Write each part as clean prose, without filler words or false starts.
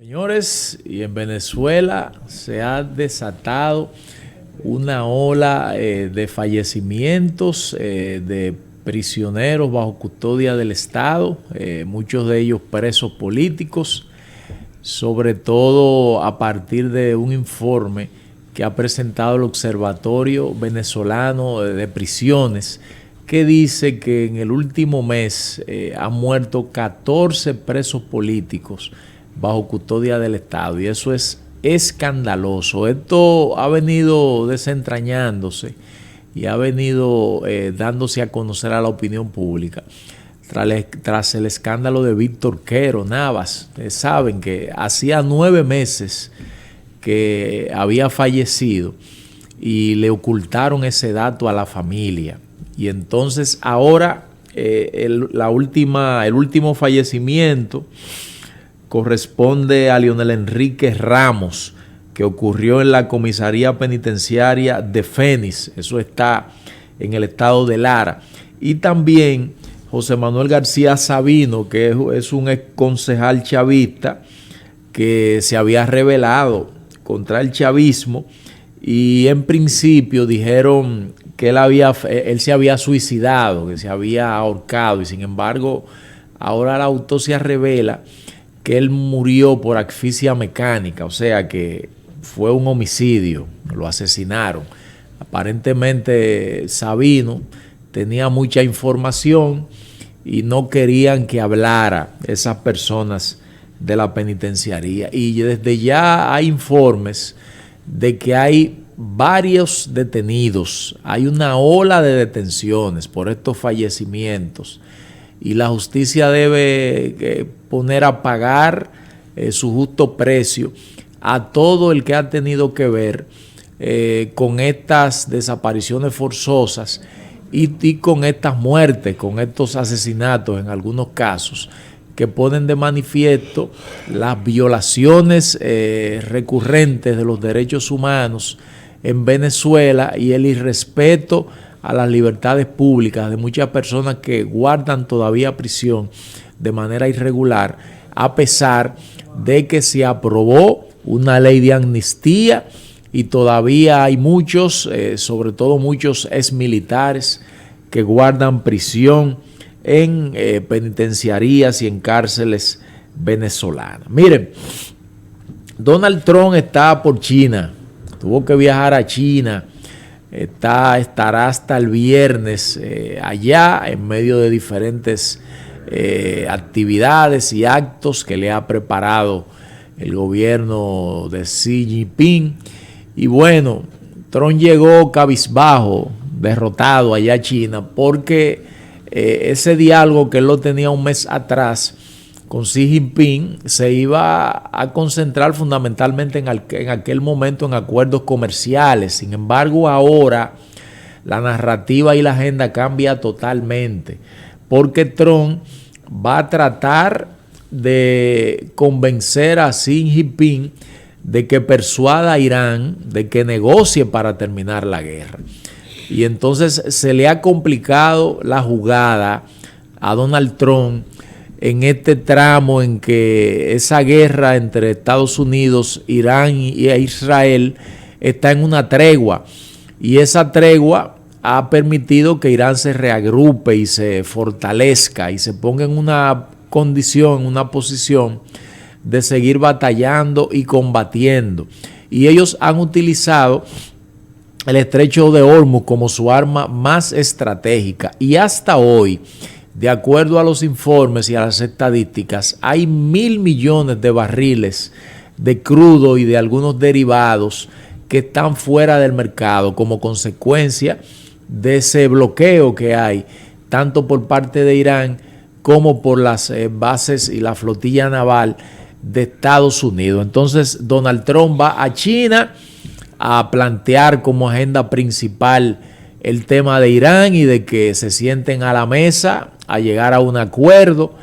Señores, y en Venezuela se ha desatado una ola de fallecimientos de prisioneros bajo custodia del Estado, muchos de ellos presos políticos, sobre todo a partir de un informe que ha presentado el Observatorio Venezolano de Prisiones, que dice que en el último mes han muerto 14 presos políticos bajo custodia del Estado, y eso es escandaloso. Esto ha venido desentrañándose y ha venido dándose a conocer a la opinión pública tras el escándalo de Víctor Quero Navas. Saben que hacía 9 meses que había fallecido y le ocultaron ese dato a la familia, y entonces ahora el último fallecimiento corresponde a Leonel Enrique Ramos, que ocurrió en la comisaría penitenciaria de Fénix, eso está en el estado de Lara. Y también José Manuel García Sabino, que es un ex concejal chavista que se había rebelado contra el chavismo, y en principio dijeron que él se había suicidado, que se había ahorcado, y sin embargo ahora la autopsia revela que él murió por asfixia mecánica, o sea que fue un homicidio, lo asesinaron. Aparentemente Sabino tenía mucha información y no querían que hablara esas personas de la penitenciaría. Y desde ya hay informes de que hay varios detenidos, hay una ola de detenciones por estos fallecimientos, y la justicia debe poner a pagar su justo precio a todo el que ha tenido que ver con estas desapariciones forzosas y con estas muertes, con estos asesinatos en algunos casos, que ponen de manifiesto las violaciones recurrentes de los derechos humanos en Venezuela y el irrespeto a las libertades públicas de muchas personas que guardan todavía prisión de manera irregular, a pesar de que se aprobó una ley de amnistía, y todavía hay muchos, sobre todo muchos exmilitares, que guardan prisión en penitenciarías y en cárceles venezolanas. Miren, Donald Trump está por China, tuvo que viajar a China. Estará hasta el viernes allá en medio de diferentes actividades y actos que le ha preparado el gobierno de Xi Jinping. Y bueno, Trump llegó cabizbajo, derrotado allá a China, porque ese diálogo que él lo tenía un mes atrás con Xi Jinping se iba a concentrar fundamentalmente en aquel momento en acuerdos comerciales. Sin embargo, ahora la narrativa y la agenda cambia totalmente, porque Trump va a tratar de convencer a Xi Jinping de que persuada a Irán de que negocie para terminar la guerra. Y entonces se le ha complicado la jugada a Donald Trump en este tramo en que esa guerra entre Estados Unidos, Irán y Israel está en una tregua, y esa tregua ha permitido que Irán se reagrupe y se fortalezca y se ponga en una condición, en una posición de seguir batallando y combatiendo. Y ellos han utilizado el estrecho de Hormuz como su arma más estratégica, y hasta hoy, de acuerdo a los informes y a las estadísticas, hay 1.000 millones de barriles de crudo y de algunos derivados que están fuera del mercado como consecuencia de ese bloqueo que hay, tanto por parte de Irán como por las bases y la flotilla naval de Estados Unidos. Entonces Donald Trump va a China a plantear como agenda principal el tema de Irán y de que se sienten a la mesa a llegar a un acuerdo,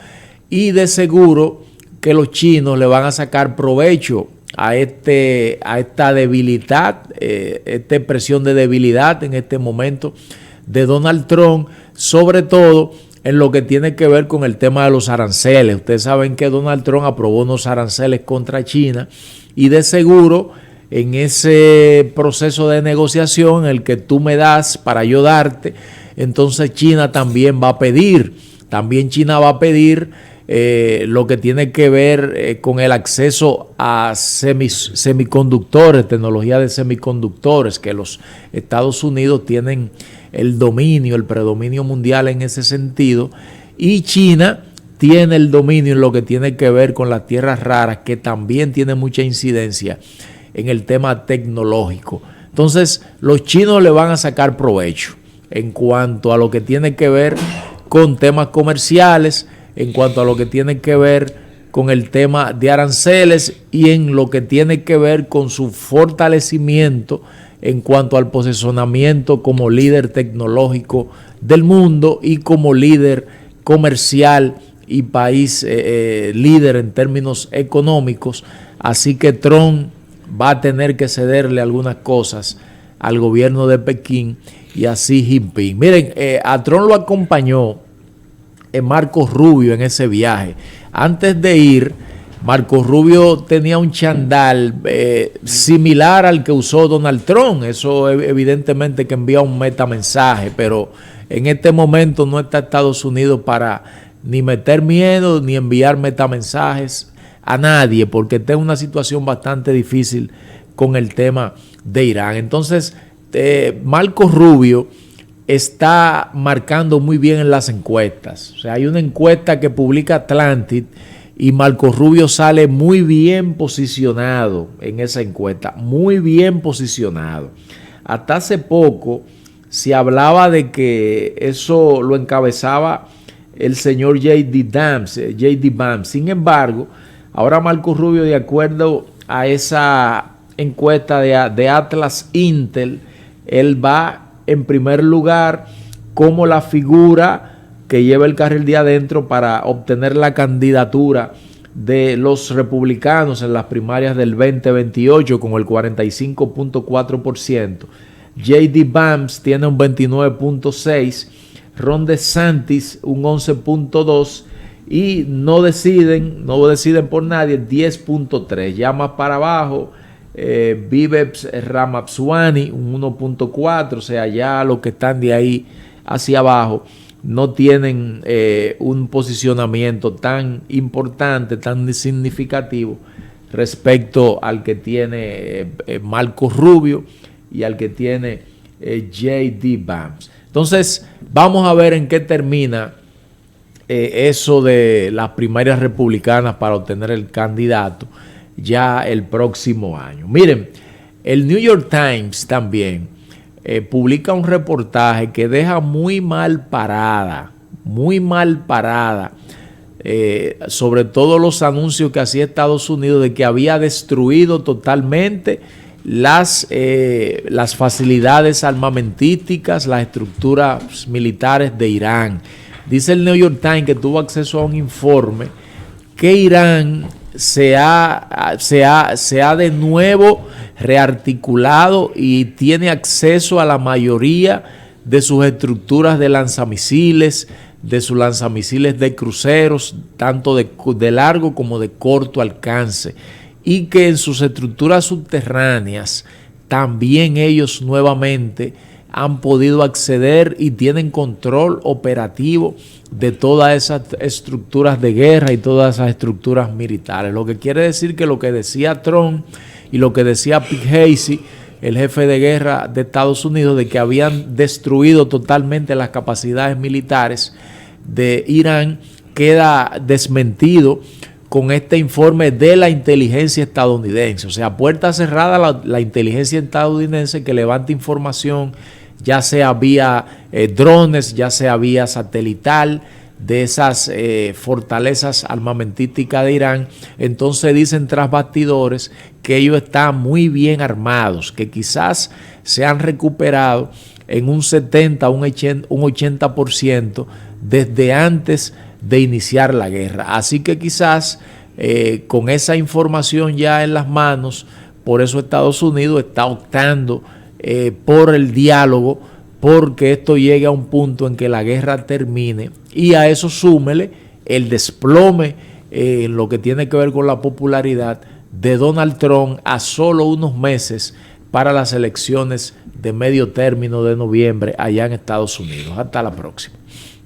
y de seguro que los chinos le van a sacar provecho a esta debilidad, esta expresión de debilidad en este momento de Donald Trump, sobre todo en lo que tiene que ver con el tema de los aranceles. Ustedes saben que Donald Trump aprobó unos aranceles contra China y de seguro en ese proceso de negociación en el que tú me das para yo darte, entonces China también va a pedir, lo que tiene que ver con el acceso a semiconductores, tecnología de semiconductores, que los Estados Unidos tienen el predominio mundial en ese sentido, y China tiene el dominio en lo que tiene que ver con las tierras raras, que también tiene mucha incidencia en el tema tecnológico. Entonces, los chinos le van a sacar provecho en cuanto a lo que tiene que ver con temas comerciales, en cuanto a lo que tiene que ver con el tema de aranceles y en lo que tiene que ver con su fortalecimiento en cuanto al posicionamiento como líder tecnológico del mundo y como líder comercial y país líder en términos económicos. Así que Trump va a tener que cederle algunas cosas al gobierno de Pekín y a Xi Jinping. Miren, a Trump lo acompañó Marco Rubio en ese viaje. Antes de ir, Marco Rubio tenía un chandal similar al que usó Donald Trump. Eso evidentemente que envía un metamensaje, pero en este momento no está Estados Unidos para ni meter miedo ni enviar metamensajes a nadie, porque está en una situación bastante difícil con el tema de Irán. Entonces, Marco Rubio está marcando muy bien en las encuestas. O sea, hay una encuesta que publica Atlantic y Marco Rubio sale muy bien posicionado en esa encuesta, muy bien posicionado. Hasta hace poco se hablaba de que eso lo encabezaba el señor J.D. Vance. Sin embargo, ahora Marco Rubio, de acuerdo a esa encuesta de Atlas Intel, él va en primer lugar como la figura que lleva el carril de adentro para obtener la candidatura de los republicanos en las primarias del 2028 con el 45.4%. J.D. Vance tiene un 29.6%, Ron DeSantis un 11.2% y no deciden por nadie 10.3%. Ya más para abajo, Vivek Ramaswamy un 1.4%, o sea, ya los que están de ahí hacia abajo no tienen un posicionamiento tan importante, tan significativo respecto al que tiene Marco Rubio y al que tiene J.D. Vance. Entonces, vamos a ver en qué termina eso de las primarias republicanas para obtener el candidato ya el próximo año. Miren, el New York Times también publica un reportaje que deja muy mal parada, sobre todo los anuncios que hacía Estados Unidos de que había destruido totalmente las facilidades armamentísticas, las estructuras militares de Irán. Dice el New York Times que tuvo acceso a un informe que Irán se ha de nuevo rearticulado y tiene acceso a la mayoría de sus estructuras de lanzamisiles, de sus lanzamisiles de cruceros, tanto de largo como de corto alcance, y que en sus estructuras subterráneas también ellos nuevamente han podido acceder y tienen control operativo de todas esas estructuras de guerra y todas esas estructuras militares. Lo que quiere decir que lo que decía Trump y lo que decía Pete Hegseth, el jefe de guerra de Estados Unidos, de que habían destruido totalmente las capacidades militares de Irán, queda desmentido con este informe de la inteligencia estadounidense. O sea, puerta cerrada la inteligencia estadounidense que levanta información, ya sea vía drones, ya sea vía satelital, de esas fortalezas armamentísticas de Irán. Entonces dicen tras bastidores que ellos están muy bien armados, que quizás se han recuperado en un 70, un 80% desde antes de iniciar la guerra. Así que quizás con esa información ya en las manos, por eso Estados Unidos está optando por el diálogo porque esto llegue a un punto en que la guerra termine, y a eso súmele el desplome en lo que tiene que ver con la popularidad de Donald Trump a solo unos meses para las elecciones de medio término de noviembre allá en Estados Unidos. Hasta la próxima.